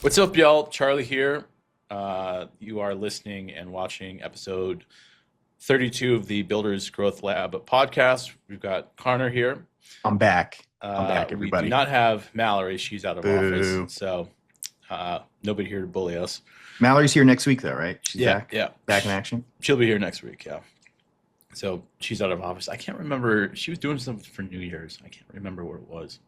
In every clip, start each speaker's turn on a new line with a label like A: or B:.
A: What's up, y'all? Charlie here. You are listening and watching episode 32 of the Builders Growth Lab podcast. We've got Connor here.
B: I'm back. I'm back,
A: We do
B: everybody.
A: not have Mallory. She's out of office.
B: Boo.
A: So nobody here to bully us.
B: Mallory's here next week, though, right? She's
A: Yeah,
B: back.
A: yeah.
B: Back in action.
A: She'll be here next week, yeah. So she's out of office. I can't remember. She was doing something for New Year's. I can't remember what it was.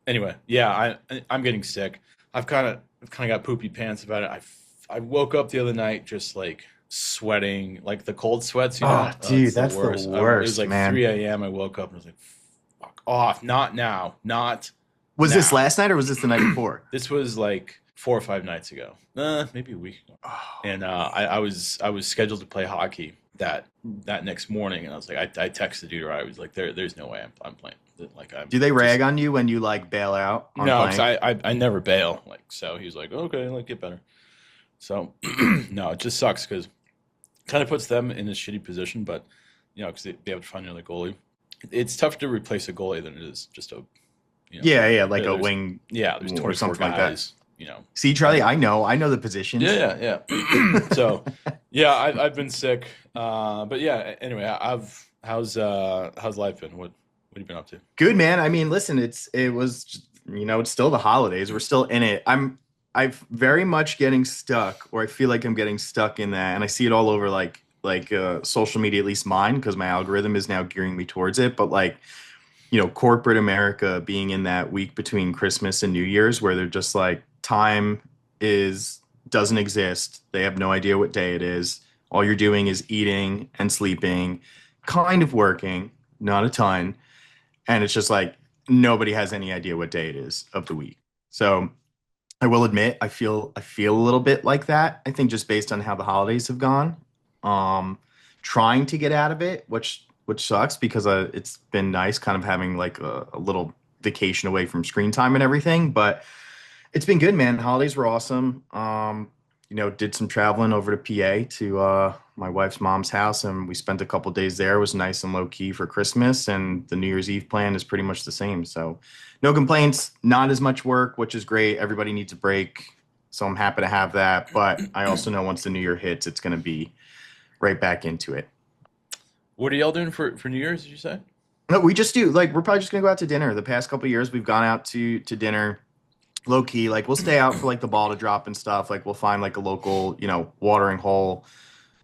A: Anyway, yeah, I'm getting sick. I've kind of got poopy pants about it. I woke up the other night just like sweating, like the cold sweats.
B: Oh, dude,
A: It's
B: that's the
A: It was
B: worst,
A: like
B: man.
A: 3 a.m. I woke up and I was like, "Fuck off! Not now! Not
B: Was this
A: now."
B: last night or was this the night before?
A: This was like 4 or 5 nights ago, maybe a week ago.
B: Oh,
A: And I was scheduled to play hockey that next morning, and I was like, I texted you, I was like, there's no way I'm playing. Like I'm.
B: do they
A: just-
B: rag on you when you like bail out on
A: No,
B: playing?
A: because I never bail. Like, so he was like, okay, like get better. So no, it just sucks because kind of puts them in a shitty position, but because they have to find another goalie. It's tougher to replace a goalie than it is just a
B: yeah, like a
A: there's-
B: wing.
A: yeah. There's
B: or
A: 24
B: something like that.
A: guys.
B: See, Charlie, I know the positions.
A: Yeah. So yeah, I've been sick, but yeah. Anyway, how's life been? What have you been up to?
B: Good, man. I mean, listen, it's still the holidays. We're still in it. I'm very much getting stuck, or I feel like I'm getting stuck in that, and I see it all over like social media, at least mine, because my algorithm is now gearing me towards it. But like, corporate America being in that week between Christmas and New Year's, where they're just like, time doesn't exist. They have no idea what day it is. All you're doing is eating and sleeping, kind of working, not a ton. And it's just like nobody has any idea what day it is of the week. So I will admit I feel a little bit like that. I think just based on how the holidays have gone. Trying to get out of it, which sucks because it's been nice kind of having like a little vacation away from screen time and everything, but it's been good, man. Holidays were awesome. Did some traveling over to PA to my wife's mom's house, and we spent a couple days there. It was nice and low key for Christmas, and the New Year's Eve plan is pretty much the same. So no complaints, not as much work, which is great. Everybody needs a break, so I'm happy to have that. But I also know once the new year hits, it's going to be right back into it.
A: What are y'all doing for New Year's? Did you say?
B: No, we just do like we're probably just gonna go out to dinner. The past couple of years, we've gone out to dinner, low key. Like we'll stay out for like the ball to drop and stuff. Like we'll find like a local, watering hole,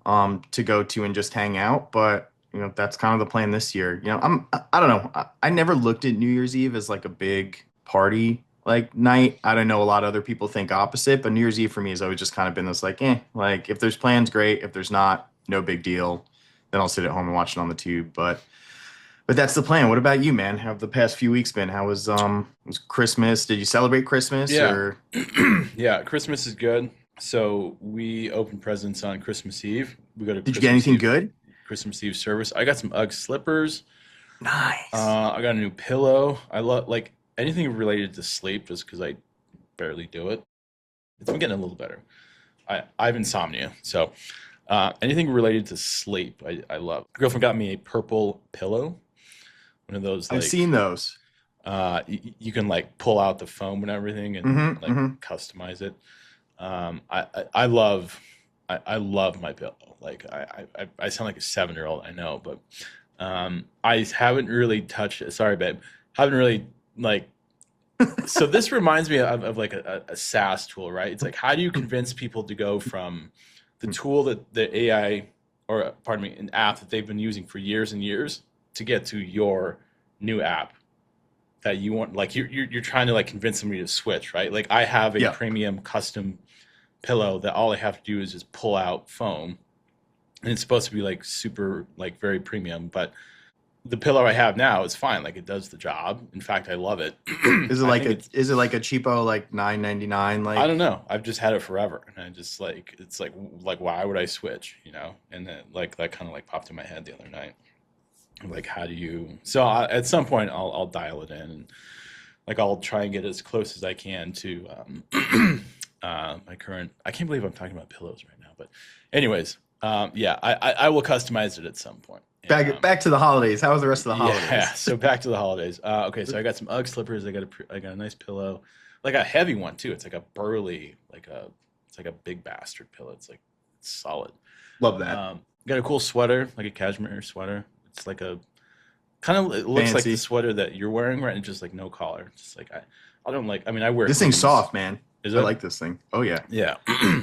B: to go to and just hang out. But that's kind of the plan this year. I don't know. I never looked at New Year's Eve as like a big party like night. I don't know. A lot of other people think opposite, but New Year's Eve for me has always just kind of been this like, like if there's plans, great. If there's not, no big deal. Then I'll sit at home and watch it on the tube. But that's the plan. What about you, man? How have the past few weeks been? How was Christmas? Did you celebrate Christmas?
A: Yeah.
B: Or
A: Yeah, Christmas is good. So we open presents on Christmas Eve. We go to
B: did you get anything
A: Eve,
B: good?
A: Christmas Eve service. I got some UGG slippers.
B: Nice.
A: I got a new pillow. I love like anything related to sleep, just because I barely do it. It's been getting a little better. I have insomnia, so anything related to sleep, I love. Girlfriend got me a purple pillow, one of those
B: I've
A: like
B: seen those.
A: you can like pull out the foam and everything and
B: Mhm,
A: like
B: mhm.
A: customize it. I love my pillow. Like I sound like a 7-year-old, I know, but I haven't really touched it. Sorry, babe. Haven't really like. So this reminds me of like a SaaS tool, right? It's like, how do you convince people to go from the tool that the AI, or pardon me, an app that they've been using for years and years, to get to your new app that you want? Like you're trying to like convince somebody to switch, right? Like I have a
B: Yeah.
A: premium custom pillow that all I have to do is just pull out foam, and it's supposed to be like super, like very premium, but the pillow I have now is fine. Like it does the job. In fact, I love it.
B: Is it
A: I
B: like
A: think
B: a cheapo like $9.99 like?
A: I don't know. I've just had it forever, and I just like it's like why would I switch? And then like that kind of like popped in my head the other night. Like how do you? So at some point I'll dial it in, and like I'll try and get as close as I can to my current. I can't believe I'm talking about pillows right now, but anyways, yeah, I will customize it at some point. And,
B: Back to the holidays. How was the rest of the holidays?
A: yeah, so back to the holidays. Okay, so I got some UGG slippers. I got a nice pillow. like a heavy one too. It's like a burly, it's like a big bastard pillow. It's solid.
B: Love that.
A: Got a cool sweater, like a cashmere sweater. It's like a kind of, it looks like the
B: Fancy.
A: sweater that you're wearing, right? And just like no collar. Just like I don't like. I mean, I wear
B: This thing's
A: hoodies.
B: soft, man.
A: Is
B: I
A: it?
B: like this thing. Oh yeah.
A: Yeah.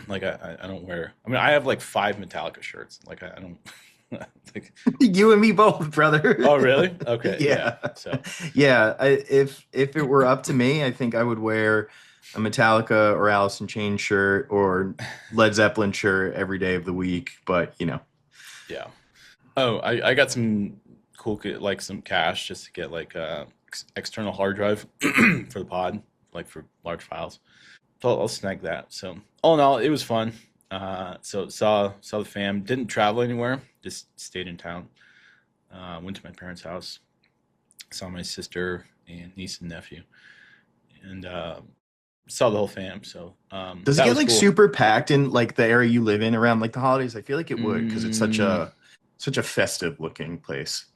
A: Like I don't wear. I mean, I have like 5 Metallica shirts. Like I don't. Like,
B: You and me both, brother.
A: oh really? Okay.
B: Yeah.
A: Yeah. So
B: Yeah. If it were up to me, I think I would wear a Metallica or Alice in Chains shirt or Led Zeppelin shirt every day of the week. But
A: yeah. Oh, I got some cool like some cash just to get like external hard drive for the pod, like for large files. So I'll snag that. So all in all, it was fun. So saw the fam. Didn't travel anywhere. Just stayed in town. Went to my parents' house. Saw my sister and niece and nephew, and saw the whole fam. So
B: does it
A: that
B: get
A: was
B: like
A: cool.
B: super packed in like the area you live in around like the holidays? I feel like it would because it's such a festive looking place.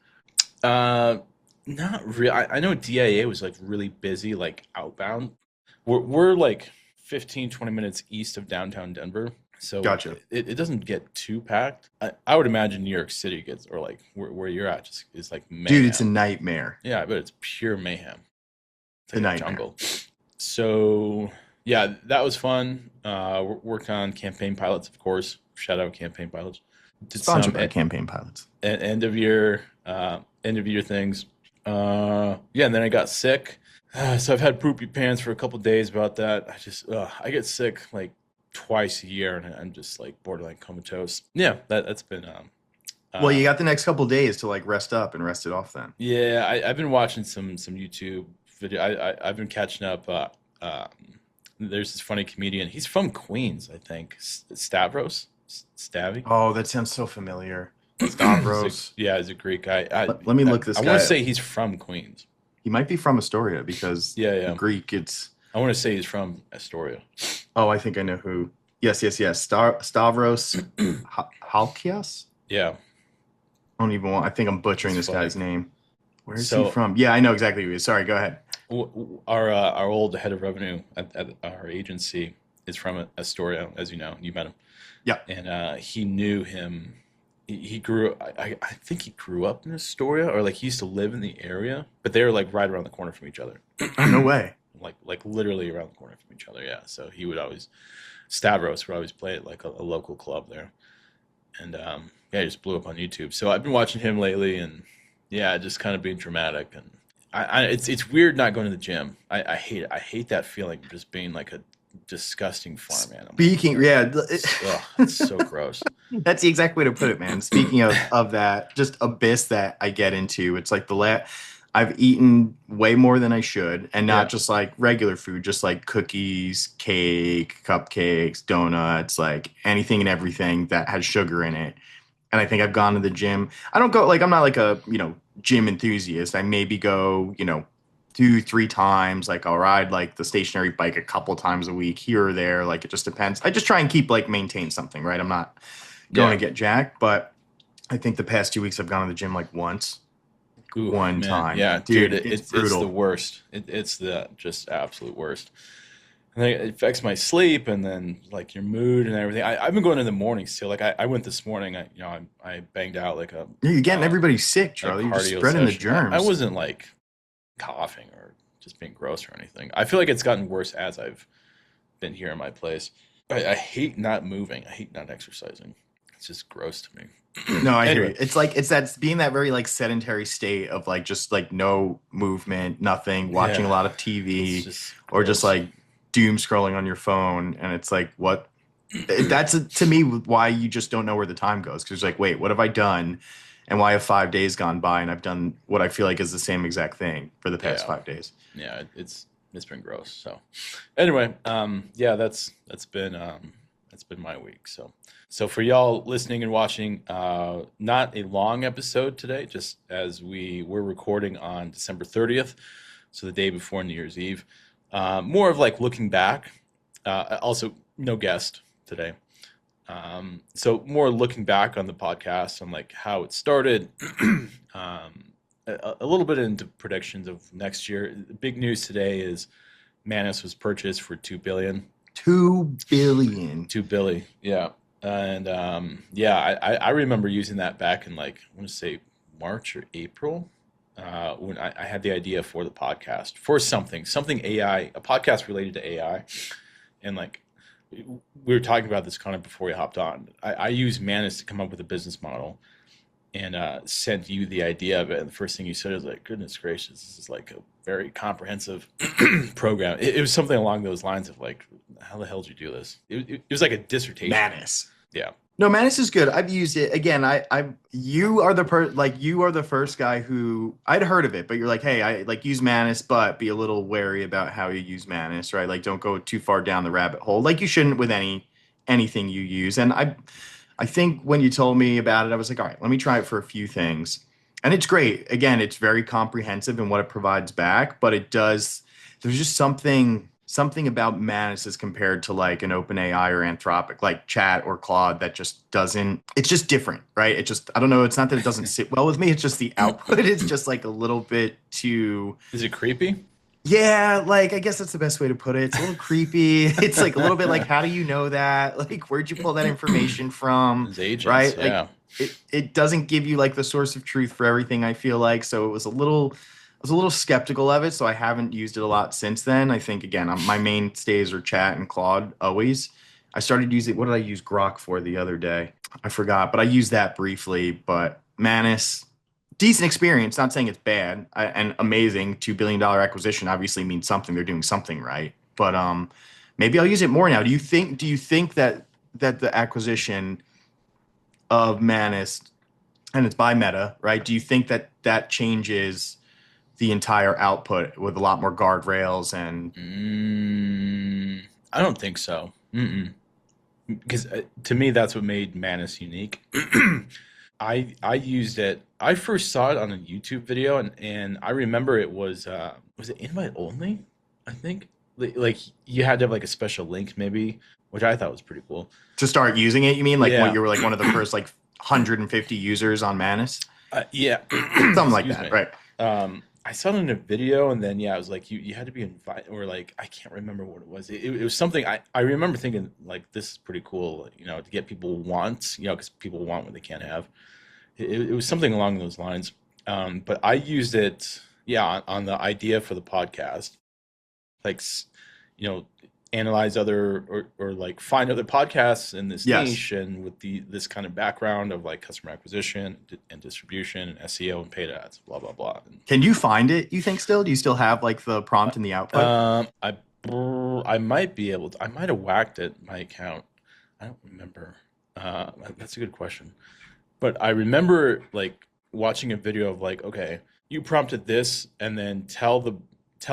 A: Uh, Not really. I know DIA was like really busy, like outbound. We're like 15, 20 minutes east of downtown Denver. So
B: Gotcha.
A: it doesn't get too packed. I would imagine New York City gets, or like where you're at, just is like
B: Dude, it's a
A: mayhem.
B: nightmare.
A: Yeah, but it's pure mayhem. It's
B: The
A: like a
B: nightmare.
A: jungle. So yeah, that was fun. Worked on campaign pilots, of course. Shout out campaign pilots. Did
B: Sponsored
A: some
B: by Campaign Pilots.
A: end of year things. Yeah, and then I got sick. So I've had poopy pants for a couple days about that. I get sick like twice a year, and I'm just like borderline comatose. Yeah, that's been
B: Well, you
A: uh,
B: got the next couple days to like rest up and rest it off then.
A: yeah. I've been watching some YouTube video. I've been catching up. Um, there's this funny comedian. He's from Queens, I think. Stavros Stavy.
B: Oh, that sounds so familiar.
A: He's
B: Stavros.
A: yeah, he's a Greek guy.
B: Let me look this
A: I
B: guy
A: want to
B: up.
A: say he's from Queens.
B: He might be from Astoria because
A: Yeah,
B: in
A: yeah.
B: Greek it's.
A: I want to say he's from Astoria.
B: Oh, I think I know who. Yes, yes, yes. Stavros Halkias.
A: Yeah,
B: I don't even want. I think I'm butchering
A: it's
B: this
A: funny.
B: guy's name. Where is he
A: So
B: from? Yeah, I know exactly who he is. Sorry, go ahead.
A: our old head of revenue at our agency is from Astoria, as you know. You met him,
B: Yeah.
A: and he knew him. He grew. I think he grew up in Astoria, or like he used to live in the area, but they were like right around the corner from each other,
B: Oh, no way.
A: like literally around the corner from each other. Yeah, so he would always Stavros would always play at like a local club there, and yeah, he just blew up on YouTube. So I've been watching him lately, and yeah, just kind of being dramatic, and it's weird not going to the gym. I hate it. I hate that feeling of just being like a disgusting farm animal.
B: Speaking,
A: Like
B: yeah,
A: it's so gross.
B: that's the exact way to put it, man. Speaking of that, just abyss that I get into. It's like I've eaten way more than I should, and not
A: Yeah,
B: just like regular food, just like cookies, cake, cupcakes, donuts, like anything and everything that has sugar in it. And I think I've gone to the gym. I don't go like I'm not like a, gym enthusiast. I maybe go, 2, 3 times. Like I'll ride like the stationary bike a couple times a week here or there. Like it just depends. I just try and keep like maintain something, right? I'm not going to
A: yeah.
B: get jacked, but I think the past 2 weeks I've gone to the gym like once,
A: Ooh,
B: one
A: man,
B: time.
A: yeah, dude,
B: Dude, it's
A: it's the
B: brutal.
A: worst. It's the just absolute worst. And then it affects my sleep, and then like your mood and everything. I've been going in the mornings too. Like I went this morning. I banged out
B: Yeah, you're getting
A: uh,
B: everybody sick,
A: a
B: Charlie. You're just
A: cardio
B: spreading the
A: session. I
B: germs.
A: wasn't like coughing or just being gross or anything. I feel like it's gotten worse as I've been here in my place. I hate not moving. I hate not exercising. It's just gross to me.
B: No, I hear
A: Anyway,
B: you. It's like it's that being that very like sedentary state of like just like no movement, nothing, watching a
A: yeah,
B: lot of
A: it's
B: TV,
A: just
B: or just
A: gross.
B: like doom scrolling on your phone, and it's like what that's to me why you just don't know where the time goes because it's like wait, what have I done, and why have 5 days gone by and I've done what I feel like is the same exact thing for the past
A: Yeah.
B: 5 days.
A: Yeah, it's been gross. So anyway, yeah, that's been my week. So for y'all listening and watching, not a long episode today, just as we're recording on December 30th, so the day before New Year's Eve. More of like looking back. Also, no guest today. So more looking back on the podcast on like how it started. A little bit into predictions of next year. The big news today is Manus was purchased for 2 billion.
B: 2 billion.
A: 2 billion, yeah. And yeah, I remember using that back in like I want to say March or April, when I had the idea for the podcast for something AI, a podcast related to AI, and like we were talking about this kind of before we hopped on. I used Manus to come up with a business model and sent you the idea of it. And the first thing you said was like, "Goodness gracious, this is like a very comprehensive program." It was something along those lines of like, "How the hell did you do this?" It was like a dissertation.
B: Manus.
A: Yeah.
B: No, Manus is good. I've used it again. You are you are the first guy who I'd heard of it, but you're like, hey, I like use Manus, but be a little wary about how you use Manus, right? Like, don't go too far down the rabbit hole, like you shouldn't with anything you use. And I think when you told me about it, I was like, all right, let me try it for a few things, and it's great. Again, it's very comprehensive in what it provides back, but it does. There's just something about Manus as compared to like an OpenAI or Anthropic, like Chat or Claude, that just doesn't. It's just different, right? It just I don't know. It's not that it doesn't sit well with me. It's just the output. It's just like a little bit too.
A: Is it creepy?
B: Yeah, like I guess that's the best way to put it. It's a little creepy. It's like a little bit like, how do you know that? Like, where'd you pull that information from?
A: As agents,
B: Right? Like,
A: yeah.
B: it doesn't give you like the source of truth for everything. I feel like so it was a little. I was a little skeptical of it, so I haven't used it a lot since then. I think again, my mainstays are Chat and Claude always. I started using what did I use Grok for the other day? I forgot, but I used that briefly. But Manus, decent experience. Not saying it's bad and amazing. $2 billion acquisition obviously means something. They're doing something right. But maybe I'll use it more now. Do you think that the acquisition of Manus and it's by Meta, right? Do you think that that changes the entire output with a lot more guardrails and
A: I don't think so. Mm-mm. Because to me, that's what made Manus unique. I used it. I first saw it on a YouTube video, and I remember it was it invite only? I think like you had to have like a special link maybe, which I thought was pretty cool.
B: to start using it? You mean like when
A: Yeah,
B: you were like one of the first like 150 users on Manus,
A: yeah.
B: something like
A: Excuse
B: that,
A: me.
B: right?
A: I saw it in a video, and then yeah, it was like you had to be invited, or like I can't remember what it was. It was something I remember thinking like this is pretty cool, to get people want, because people want what they can't have. It was something along those lines. But I used it, yeah, on the idea for the podcast, like you know, analyze other or like find other podcasts in this
B: Yes.
A: niche, and with this kind of background of like customer acquisition and distribution and SEO and paid ads, blah blah blah.
B: Can you find it? You think still? Do you still have like the prompt and the output?
A: I might be able to. I might have whacked it my account. I don't remember. That's a good question. But I remember like watching a video of like, okay, you prompted this, and then tell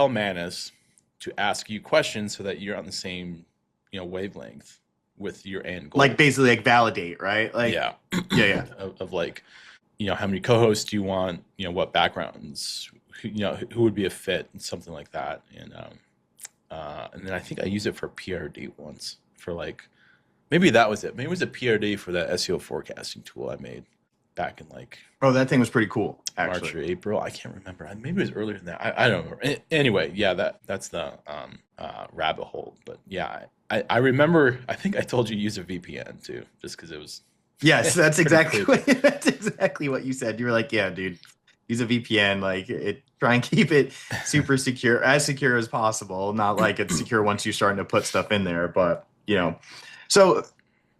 A: Manus to ask you questions so that you're on the same wavelength with your end
B: Like
A: goal.
B: basically like validate, right? Like
A: Yeah,
B: yeah, yeah.
A: of like how many co-hosts do you want? What backgrounds? Who would be a fit and something like that. And then I think I used it for PRD once for like maybe that was it. Maybe it was a PRD for that SEO forecasting tool I made back in like
B: Oh, that thing was pretty cool,
A: March
B: actually.
A: or April. I can't remember. Maybe it was earlier than that. I don't remember. Anyway, yeah, that's the rabbit hole. But yeah, I remember. I think I told you to use a VPN too, just because it was
B: Yes, that's
A: pretty
B: exactly
A: creepy.
B: that's exactly what you said. You were like, yeah, dude, use a VPN. Like it, try and keep it super secure as possible. Not like it's secure once you're starting to put stuff in there, but So,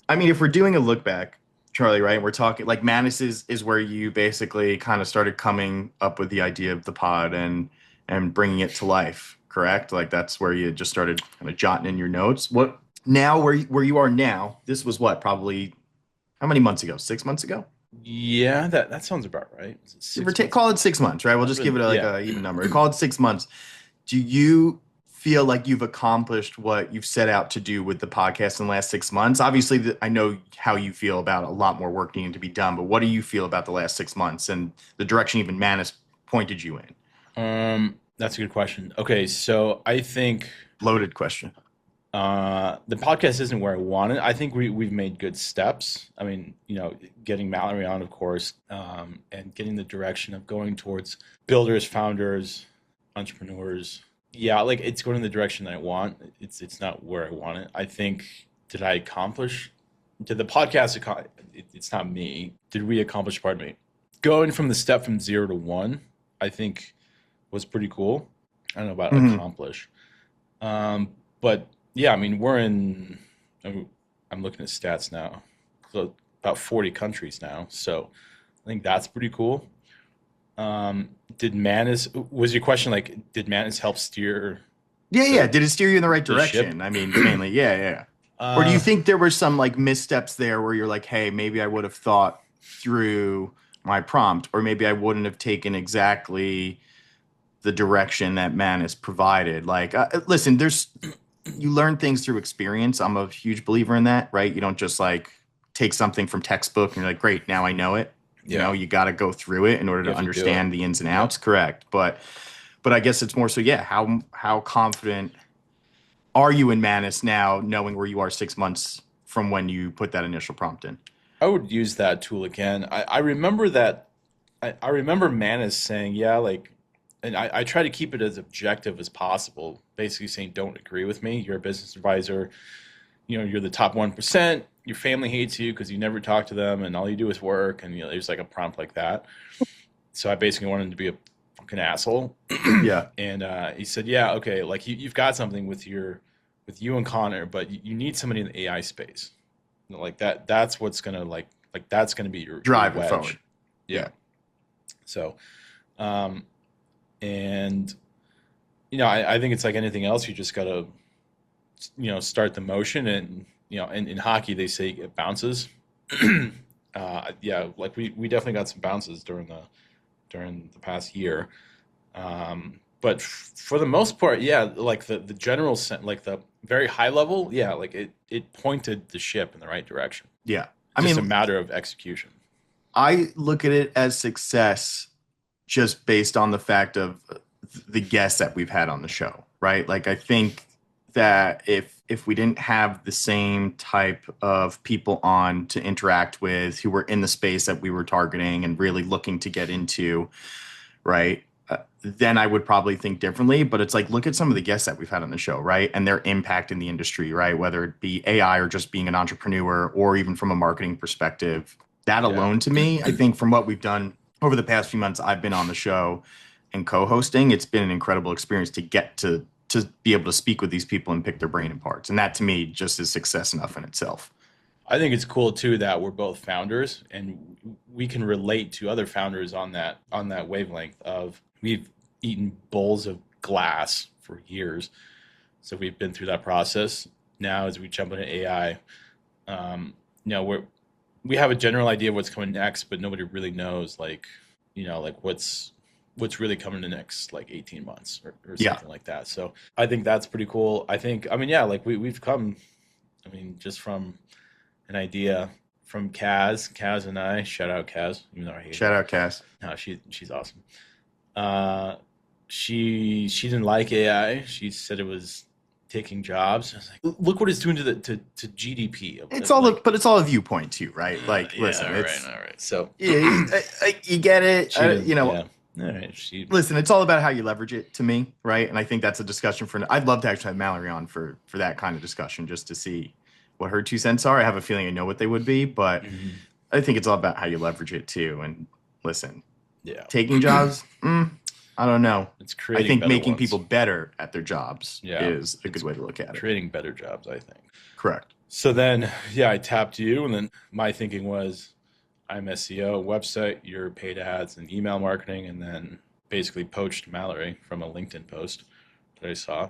B: I mean, if we're doing a look back, Charlie, right? We're talking like Manus is where you basically kind of started coming up with the idea of the pod and bringing it to life, correct? Like that's where you just started kind of jotting in your notes. What now? Where you are now? This was what probably how many months ago? 6 months ago?
A: Yeah, that sounds about right. Was it
B: Give or
A: six
B: take,
A: months?
B: call it 6 months, right? We'll
A: Not
B: just give
A: really.
B: it like
A: Yeah.
B: a even number. Call it 6 months. Do you feel like you've accomplished what you've set out to do with the podcast in the last 6 months? Obviously, I know how you feel about a lot more work needing to be done, but what do you feel about the last 6 months and the direction even Manus pointed you in?
A: That's a good question. Okay, so I think
B: Loaded question.
A: the podcast isn't where I want it. I think we've made good steps. I mean, getting Mallory on, of course, and getting the direction of going towards builders, founders, entrepreneurs, yeah, like it's going in the direction that I want. It's not where I want it. I think, did I accomplish? Did the podcast? It's not me. Did we accomplish? Pardon me. Going from the step from 0 to 1, I think was pretty cool. I don't know about
B: Hmm.
A: accomplish, but yeah, I mean I'm, I'm looking at stats now. So about 40 countries now. So I think that's pretty cool. Did Manus, was your question like, did Manus help steer
B: Yeah, yeah.
A: the
B: Did it steer you in the right
A: the ship?
B: direction? I mean, mainly, yeah, yeah. Or do you
A: Uh,
B: think there were some like missteps there where you're like, hey, maybe I would have thought through my prompt, or maybe I wouldn't have taken exactly the direction that man has provided? Like, listen, there's you learn things through experience. I'm a huge believer in that, right? You don't just like take something from textbook and you're like, great, now I know it.
A: yeah,
B: You got to go through it in order
A: you
B: to
A: have to do it.
B: understand the ins and
A: Yeah.
B: outs. Correct, but I guess it's more so, yeah. How confident are you in Manus now, knowing where you are 6 months from when you put that initial prompt in?
A: I would use that tool again. I remember that I remember Manus saying, yeah, like, and I try to keep it as objective as possible, basically saying, don't agree with me. You're a business advisor. You're the top 1%. Your family hates you because you never talk to them and all you do is work. And, there's like a prompt like that. So I basically wanted him to be a fucking asshole.
B: Yeah,
A: And he said, yeah, okay, like you've got something with you and Connor, but you need somebody in the AI space. Like that's what's gonna like that's gonna be your
B: drive it forward.
A: wedge. Yeah.
B: Yeah,
A: So, um, and I think it's like anything else. You just gotta, start the motion, and in hockey they say it bounces. Yeah, like we definitely got some bounces during the past year. But for the most part, yeah, like the general like the very high level, yeah, like it pointed the ship in the right direction.
B: yeah. I
A: Just a
B: mean,
A: matter of execution.
B: I look at it as success just based on the fact of the guests that we've had on the show, right? Like I think that if we didn't have the same type of people on to interact with who were in the space that we were targeting and really looking to get into, right? Then I would probably think differently. But it's like, look at some of the guests that we've had on the show, right? And their impact in the industry, right? Whether it be AI or just being an entrepreneur or even from a marketing perspective. That
A: Yeah.
B: alone to me, I think from what we've done over the past few months, I've been on the show and co-hosting. It's been an incredible experience to get to be able to speak with these people and pick their brain apart. And that to me just is success enough in itself.
A: I think it's cool too that we're both founders and we can relate to other founders on that wavelength of we've eaten bowls of glass for years. So we've been through that process. Now as we jump into AI, we have a general idea of what's coming next, but nobody really knows like what's really coming in the next like 18 months or
B: Yeah.
A: something like that. So I think that's pretty cool. I mean, yeah, like we've come, I mean, just from an idea from Kaz and I, shout out Kaz, even though I hate her.
B: Shout out Cass.
A: No, she's awesome. Uh, she didn't like AI. She said it was taking jobs. I was like, look what it's doing to GDP.
B: It's all
A: Like,
B: but it's all a viewpoint too, right? Like,
A: yeah,
B: listen,
A: all right,
B: it's
A: all right. So
B: yeah, you get it.
A: she didn't.
B: You know,
A: Yeah, all right. She
B: listen, it's all about how you leverage it to me, right? And I think that's a discussion for. I'd love to actually have Mallory on for that kind of discussion, just to see what her 2 cents are. I have a feeling I know what they would be, but
A: mhm,
B: I think it's all about how you leverage it too. And listen,
A: yeah,
B: taking jobs, I don't know.
A: it's
B: I
A: creating
B: think
A: better
B: making people
A: ones.
B: better at their jobs
A: Yeah,
B: is a good
A: it's
B: way to look at it.
A: creating better jobs, I think.
B: Correct.
A: So then, yeah, I tapped you, and then my thinking was, I'm SEO, website, your paid ads and email marketing, and then basically poached Mallory from a LinkedIn post that I saw.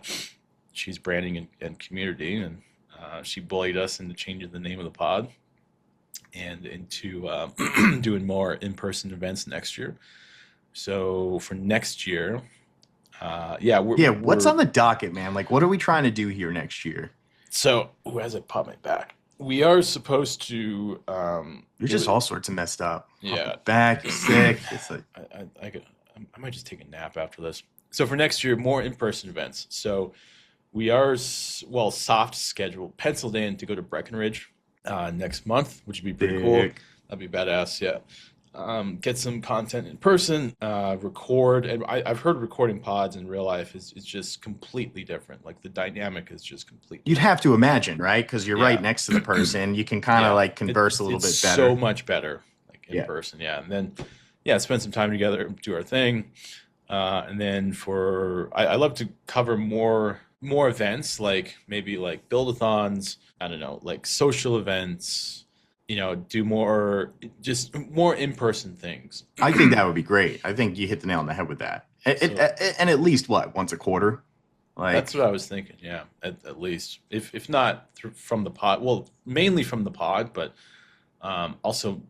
A: She's branding and community, and she bullied us into changing the name of the pod and into doing more in-person events next year. So for next year, yeah,
B: Yeah, what's on the docket, man? Like, what are we trying to do here next year?
A: so who has it popped my back? We are supposed to
B: You're just all sorts of messed up.
A: yeah.
B: Back, you're sick. It's like,
A: I might just take a nap after this. So for next year, more in-person events. So we are well soft scheduled, penciled in to go to Breckenridge next month, which would be pretty cool.
B: big.
A: That'd be badass, yeah. get some content in person, record. And I've heard recording pods in real life is just completely different. Like the dynamic is just completely
B: You'd have
A: different.
B: to imagine, right? Because you're right
A: Yeah.
B: next to the person. You can kind of
A: Yeah.
B: like converse a little
A: It's
B: bit
A: so
B: better.
A: much better like in
B: Yeah.
A: person. Yeah. And then, yeah, spend some time together, do our thing. And then I love to cover more events, like maybe like build-a-thons, I don't know, like social events, do more in-person things.
B: I think that would be great. I think you hit the nail on the head with that.
A: So
B: And at least what, once a quarter?
A: that's what
B: Like,
A: I was thinking. Yeah, at least if not from the pod, well, mainly from the pod, but also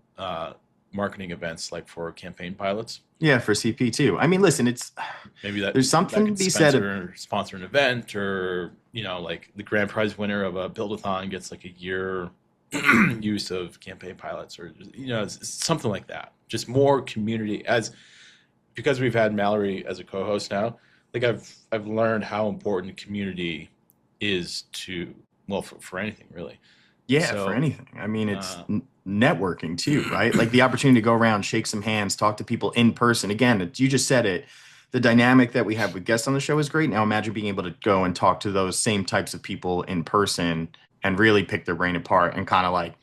A: marketing events like for campaign pilots.
B: yeah, for CP too. I mean, listen, it's
A: Maybe that
B: there's
A: that
B: something to
A: could
B: be said.
A: sponsor an event, or like the grand prize winner of a build-a-thon gets like a year use of campaign pilots, or it's something like that. Just more community, as because we've had Mallory as a co-host now. Like I've learned how important community is to, well, for anything really.
B: Yeah, for
A: So
B: anything. I mean, it's
A: uh,
B: networking too, right? Like the opportunity to go around, shake some hands, talk to people in person. Again, you just said it. The dynamic that we have with guests on the show is great. Now imagine being able to go and talk to those same types of people in person and really pick their brain apart and kind of like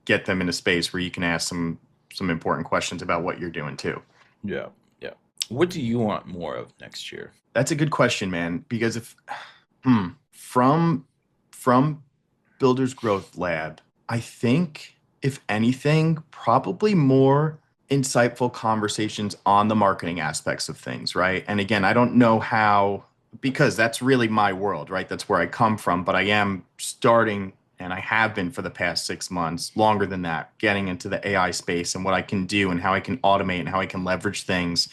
B: get them in a space where you can ask some important questions about what you're doing too.
A: yeah, yeah. What do you want more of next year?
B: That's a good question, man. Because if from Builders Growth Lab, I think if anything, probably more insightful conversations on the marketing aspects of things, right? And again, I don't know how because that's really my world, right? That's where I come from, but I am starting and I have been for the past 6 months, longer than that, getting into the AI space and what I can do and how I can automate and how I can leverage things.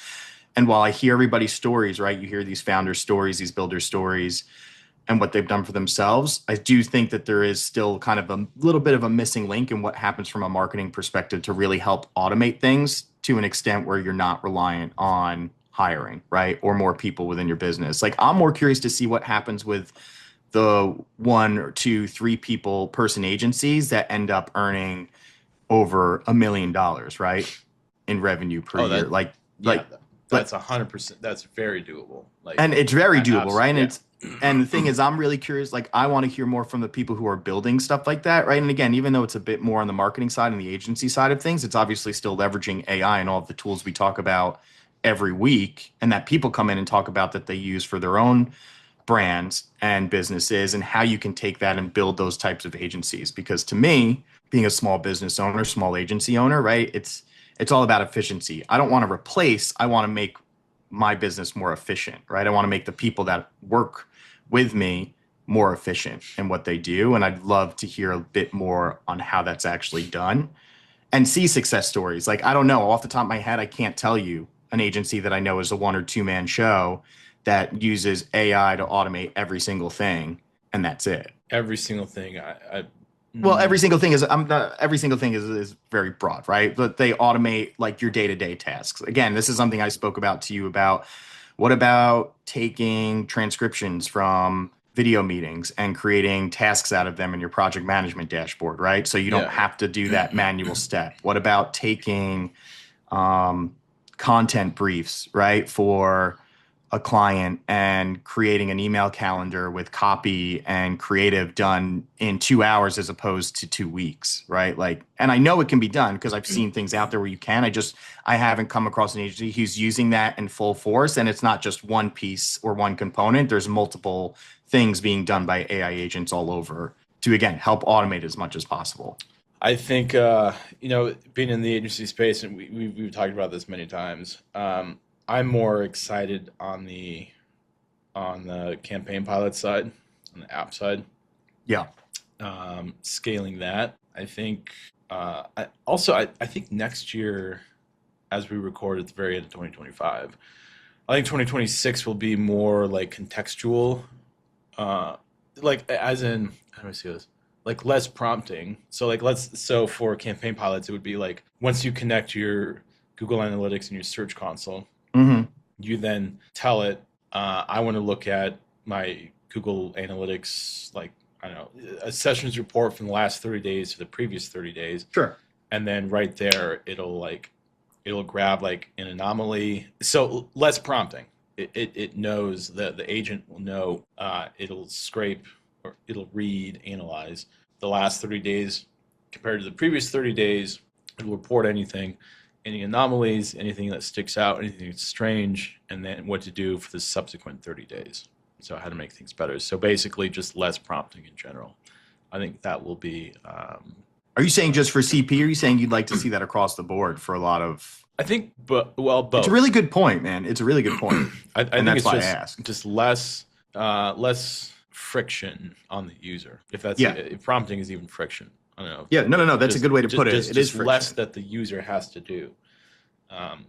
B: And while I hear everybody's stories, right? You hear these founders' stories, these builders' stories, and what they've done for themselves. I do think that there is still kind of a little bit of a missing link in what happens from a marketing perspective to really help automate things to an extent where you're not reliant on hiring, right? Or more people within your business. Like I'm more curious to see what happens with the one or two, three people person agencies that end up earning over $1 million, right? In revenue per
A: Oh,
B: year.
A: yeah,
B: Like,
A: that's
B: like
A: 100%. That's very doable. Like,
B: and it's very doable, right?
A: yeah.
B: And the thing is, I'm really curious. Like, I want to hear more from the people who are building stuff like that, right? And again, even though it's a bit more on the marketing side and the agency side of things, it's obviously still leveraging AI and all of the tools we talk about every week, and that people come in and talk about that they use for their own brands and businesses, and how you can take that and build those types of agencies. Because to me, being a small business owner, small agency owner, right? It's all about efficiency. I don't want to replace. I want to make my business more efficient, right? I want to make the people that work with me more efficient in what they do. And I'd love to hear a bit more on how that's actually done and see success stories. Like, I don't know, off the top of my head, I can't tell you an agency that I know is a 1 or 2 man show that uses AI to automate every single thing. And that's it.
A: Every single thing.
B: Well, every
A: Mm,
B: single thing is I'm not every single thing is very broad, right? But they automate like your day-to-day tasks. Again, this is something I spoke about to you about. What about taking transcriptions from video meetings and creating tasks out of them in your project management dashboard, right? So you don't
A: yeah,
B: have to do that manual step. What about taking um, content briefs, right, for a client and creating an email calendar with copy and creative done in 2 hours as opposed to 2 weeks, right? Like, and I know it can be done because I've seen things out there where you can. I haven't come across an agency who's using that in full force. And it's not just one piece or one component. There's multiple things being done by AI agents all over to, again, help automate as much as possible.
A: I think being in the agency space, and we've talked about this many times. I'm more excited on the campaign pilot side, on the app side,
B: Yeah.
A: scaling that. I think. I think next year, as we record at the very end of 2025, I think 2026 will be more like contextual, uh, like as in how do I see this? Like less prompting. So so for campaign pilots, it would be like once you connect your Google Analytics and your Search Console,
B: Hmm.
A: you then tell it, I want to look at my Google Analytics, like I don't know, a sessions report from the last 30 days to the previous 30 days,
B: Sure.
A: and then right there it'll like it'll grab like an anomaly. So less prompting. It knows that the agent will know. It'll scrape or it'll read, analyze the last 30 days compared to the previous 30 days. It'll report anything, any anomalies, anything that sticks out, anything that's strange, and then what to do for the subsequent 30 days. So how to make things better. So basically, just less prompting in general. I think that will be.
B: Are you saying just for CP, or are you saying you'd like to see that across the board for a lot of?
A: I think, but well,
B: It's a
A: both.
B: really good point, man. It's a really good point,
A: I
B: and
A: think
B: that's
A: it's
B: why I asked.
A: just less friction on the user.
B: Yeah,
A: If prompting is even friction. I don't know.
B: yeah. No, no, no. That's a
A: Just
B: good way to put it. It is
A: just less
B: friction.
A: that the user has to do. Um,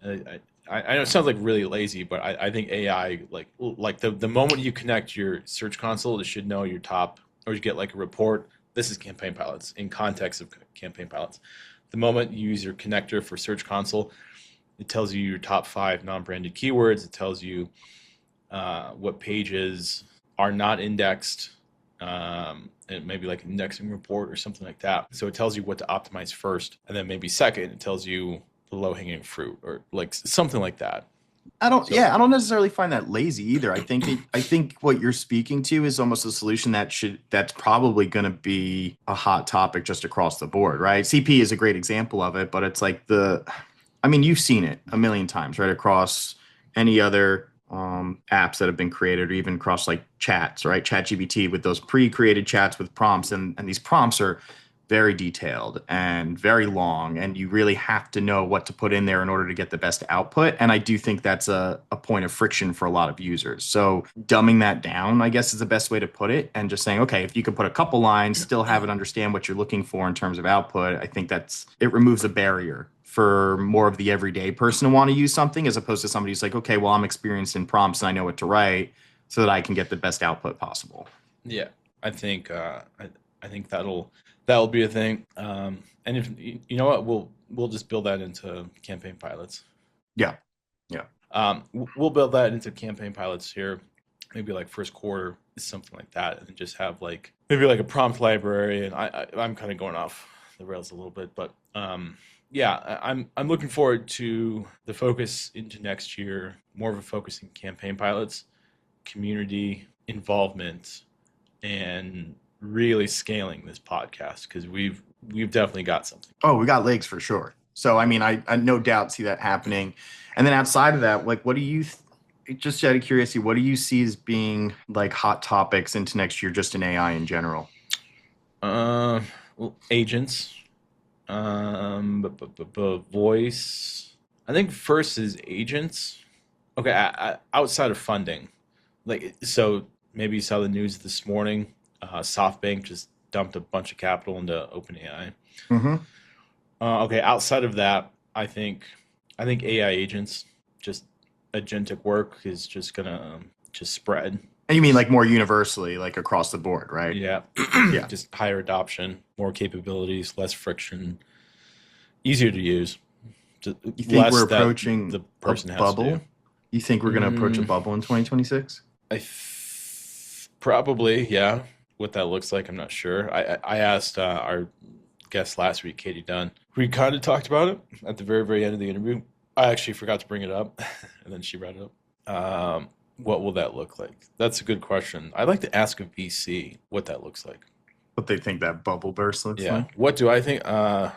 A: I know it sounds like really lazy, but I think AI like the moment you connect your search console, it should know your top, or you get like a report. This is Campaign Pilots in context of Campaign Pilots. The moment you use your connector for Search Console, it tells you your top 5 non-branded keywords. It tells you what pages are not indexed, and maybe like an indexing report or something like that. So it tells you what to optimize first, and then maybe second, it tells you the low-hanging fruit or like something like that.
B: I don't.
A: So
B: Yeah, I don't necessarily find that lazy either. I think what you're speaking to is almost a solution that's probably going to be a hot topic just across the board, right? CP is a great example of it, but it's like I mean, you've seen it a million times, right? Across any other apps that have been created, or even across like chats, right? ChatGPT with those pre-created chats with prompts, and these prompts are very detailed and very long, and you really have to know what to put in there in order to get the best output. And I do think that's a point of friction for a lot of users. So dumbing that down, I guess, is the best way to put it, and just saying, okay, if you could put a couple lines, still have it understand what you're looking for in terms of output, I think it removes a barrier for more of the everyday person to want to use something, as opposed to somebody who's like, okay, well, I'm experienced in prompts and I know what to write so that I can get the best output possible.
A: yeah, I think I think that'll be a thing. And if you know what, we'll just build that into Campaign Pilots.
B: Yeah. Yeah.
A: We'll build that into Campaign Pilots here, maybe like first quarter, something like that, and just have like maybe like a prompt library. And I'm kind of going off the rails a little bit, but yeah, I'm looking forward to the focus into next year, more of a focus in Campaign Pilots, community involvement, and really scaling this podcast because we've definitely got something.
B: Oh, we got legs for sure. So, I mean, I no doubt see that happening. And then outside of that, like, what do you, just out of curiosity, what do you see as being like hot topics into next year, just in AI in general?
A: Uh, well, agents, voice. I think first is agents. Okay, outside of funding, like so maybe you saw the news this morning. SoftBank just dumped a bunch of capital into OpenAI.
B: Hmm.
A: Okay, outside of that, I think AI agents, just agentic work is just gonna just spread.
B: And you mean like more universally, like across the board, right?
A: Yeah,
B: Yeah.
A: just higher adoption, more capabilities, less friction, easier to use,
B: You think we're
A: less that
B: approaching
A: the
B: a
A: person has to do.
B: bubble? You think we're going to approach a
A: Mm,
B: bubble in 2026?
A: probably, yeah. What that looks like, I'm not sure. I asked our guest last week, Katie Dunn. We kind of talked about it at the very, very end of the interview. I actually forgot to bring it up, and then she brought it up. What will that look like? That's a good question. I'd like to ask a VC what that looks like.
B: What they think that bubble burst looks
A: Yeah.
B: like?
A: What do I think? I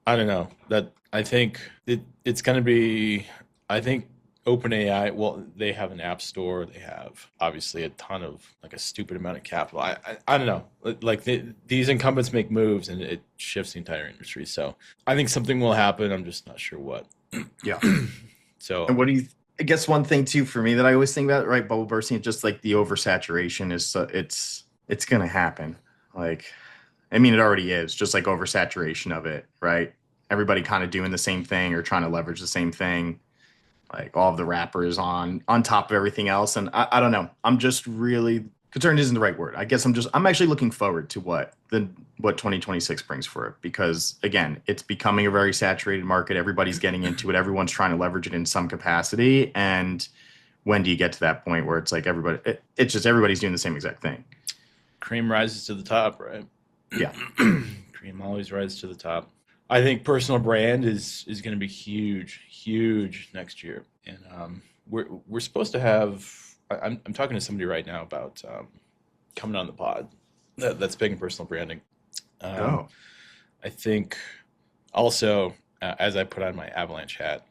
A: don't know. That I think it's going to be. I think OpenAI. Well, they have an app store. They have obviously a ton of like a stupid amount of capital. I don't know. Like these incumbents make moves and it shifts the entire industry. So I think something will happen. I'm just not sure what.
B: Yeah.
A: So
B: And what do you? I guess one thing too for me that I always think about, right? Bubble bursting, just like the oversaturation is, it's gonna happen. Like, I mean, it already is, just like oversaturation of it, right? Everybody kind of doing the same thing or trying to leverage the same thing. Like all of the rappers on top of everything else, and I don't know. I'm just really concerned isn't the right word. I guess I'm actually looking forward to what 2026 brings for it, because again, it's becoming a very saturated market. Everybody's getting into it. Everyone's trying to leverage it in some capacity. And when do you get to that point where it's like it's just everybody's doing the same exact thing?
A: cream rises to the top, right?
B: Yeah.
A: Cream always rises to the top. I think personal brand is going to be huge next year, and we're supposed to have. I'm talking to somebody right now about coming on the pod that's big in personal branding. Um,
B: Oh,
A: I think also as I put on my Avalanche hat,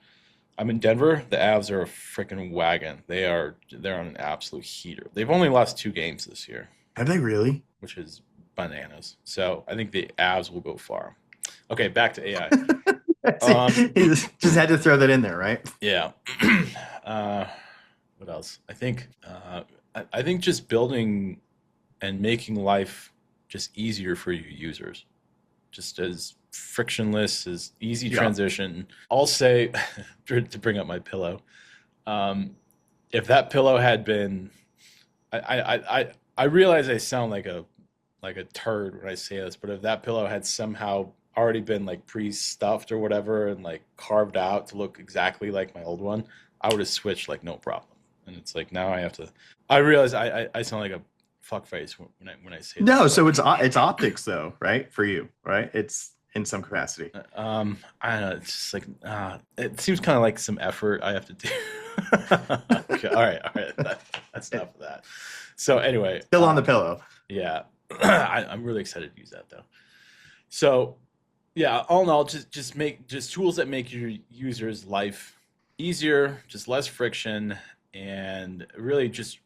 A: I'm in Denver. The Avs are a freaking wagon. They're on an absolute heater. They've only lost 2 games this year,
B: have they really?
A: which is bananas. So I think the Avs will go far. Okay, back to AI. Um,
B: He just had to throw that in there, right?
A: yeah. uh, what else? I think just building and making life just easier for you users, just as frictionless as easy
B: Yeah.
A: transition. I'll say to bring up my pillow. Um, if that pillow had been, I realize I sound like a turd when I say this, but if that pillow had somehow already been like pre-stuffed or whatever and like carved out to look exactly like my old one, I would have switched like no problem. And it's like now I have to. I realize I sound like a fuckface when I say
B: No,
A: this,
B: so it's optics though, right? For you, right? It's in some capacity.
A: but I don't know. It's just like it seems kind of like some effort I have to do. Okay, all right. That's enough of that. So anyway,
B: Still on the pillow.
A: yeah, I'm really excited to use that though. So yeah, all in all, just make just tools that make your users' life easier, just less friction, and really just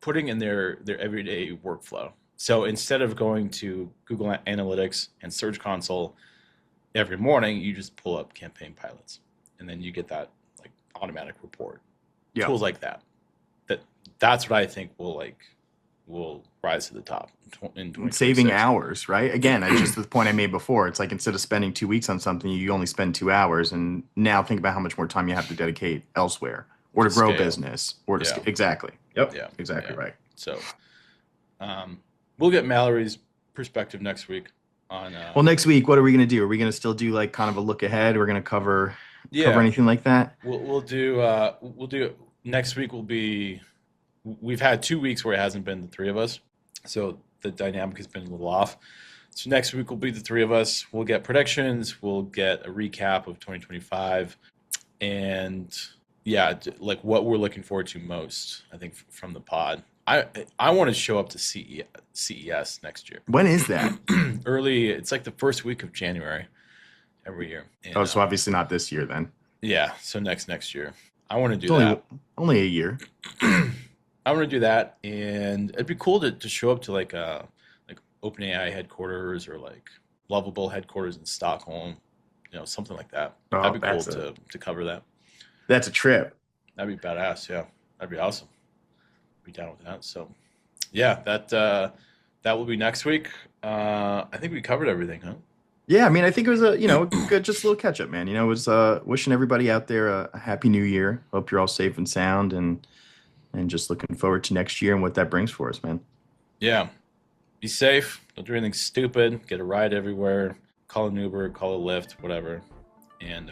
A: putting in their everyday workflow. So instead of going to Google Analytics and Search Console every morning, you just pull up campaign pilots, and then you get that like automatic report.
B: Yeah.
A: Tools like that. That that's what I think will rise to the top in
B: Saving
A: 2026.
B: hours, right? Again, I just the point I made before. It's like instead of spending 2 weeks on something, you only spend 2 hours, and now think about how much more time you have to dedicate elsewhere, or
A: To
B: to grow
A: scale.
B: business, or to
A: Yeah,
B: exactly. Yep,
A: yeah,
B: exactly
A: yeah.
B: right.
A: So um, we'll get Mallory's perspective next week on
B: Well, next week, what are we going to do? Are we going to still do like kind of a look ahead? We're going to cover
A: yeah.
B: anything like that?
A: We'll do next week will be we've had 2 weeks where it hasn't been the three of us, so the dynamic has been a little off. So next week will be the three of us. We'll get predictions. We'll get a recap of 2025, and yeah, like what we're looking forward to most. I think from the pod. I want to show up to CES next year.
B: When is that?
A: Early, it's like the first week of January every year,
B: Oh,
A: and
B: so obviously not this year then.
A: yeah, so next year. I want to do
B: It's only
A: that.
B: only a year.
A: I want to do that, and it'd be cool to show up to like OpenAI headquarters or like Lovable headquarters in Stockholm, something like that. That'd
B: Oh,
A: be cool to cover that.
B: that's a trip.
A: That'd be badass. Yeah, that'd be awesome. Be down with that. So yeah, that will be next week. I think we covered everything, huh?
B: Yeah, I mean, I think it was a good just a little catch up, man. It was wishing everybody out there a happy new year. Hope you're all safe and sound, and just looking forward to next year and what that brings for us, man.
A: Yeah. Be safe. Don't do anything stupid. Get a ride everywhere. Call an Uber, call a Lyft, whatever. And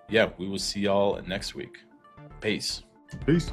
A: yeah, we will see y'all next week. Peace.
B: Peace.